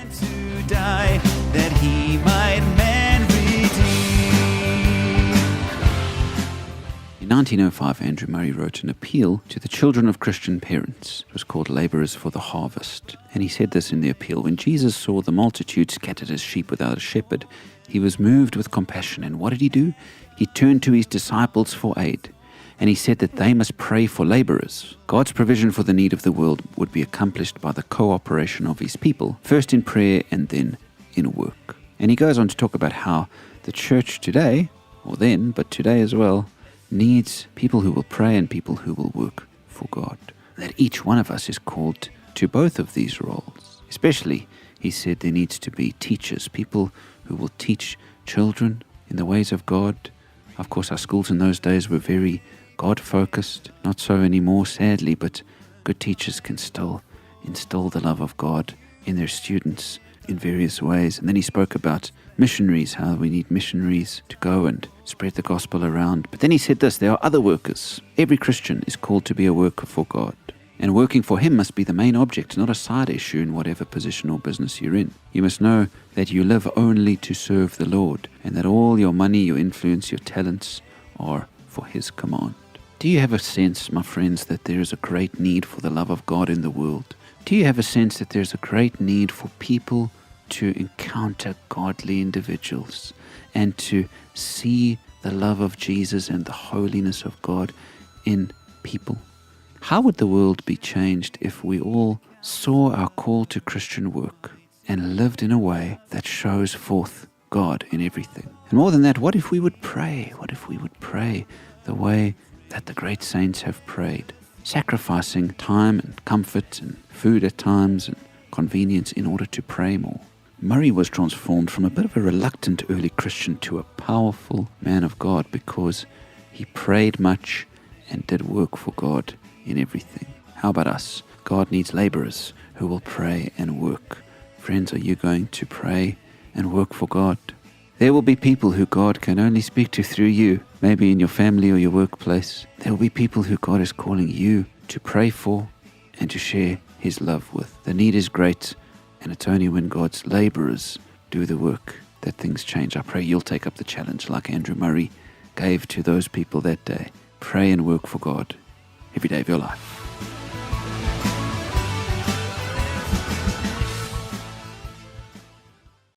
to die, that he might man redeem. In 1905, Andrew Murray wrote an appeal to the children of Christian parents. It was called Laborers for the Harvest. And he said this in the appeal: when Jesus saw the multitude scattered as sheep without a shepherd, he was moved with compassion. And what did he do? He turned to his disciples for aid. And he said that they must pray for laborers. God's provision for the need of the world would be accomplished by the cooperation of his people, first in prayer and then in work. And he goes on to talk about how the church today, or then, but today as well, needs people who will pray and people who will work for God. That each one of us is called to both of these roles. Especially, he said, there needs to be teachers, people who will teach children in the ways of God. Of course, our schools in those days were very God-focused, not so anymore, sadly, but good teachers can still instill the love of God in their students in various ways. And then he spoke about missionaries, how we need missionaries to go and spread the gospel around. But then he said this: there are other workers. Every Christian is called to be a worker for God. And working for him must be the main object, not a side issue in whatever position or business you're in. You must know that you live only to serve the Lord, and that all your money, your influence, your talents are for his command. Do you have a sense, my friends, that there is a great need for the love of God in the world? Do you have a sense that there's a great need for people to encounter godly individuals and to see the love of Jesus and the holiness of God in people? How would the world be changed if we all saw our call to Christian work and lived in a way that shows forth God in everything? And more than that, what if we would pray? What if we would pray the way that the great saints have prayed, sacrificing time and comfort and food at times and convenience in order to pray more? Murray was transformed from a bit of a reluctant early Christian to a powerful man of God because he prayed much and did work for God in everything. How about us? God needs laborers who will pray and work. Friends, are you going to pray and work for God? There will be people who God can only speak to through you, maybe in your family or your workplace. There will be people who God is calling you to pray for and to share his love with. The need is great, and it's only when God's laborers do the work that things change. I pray you'll take up the challenge like Andrew Murray gave to those people that day. Pray and work for God every day of your life.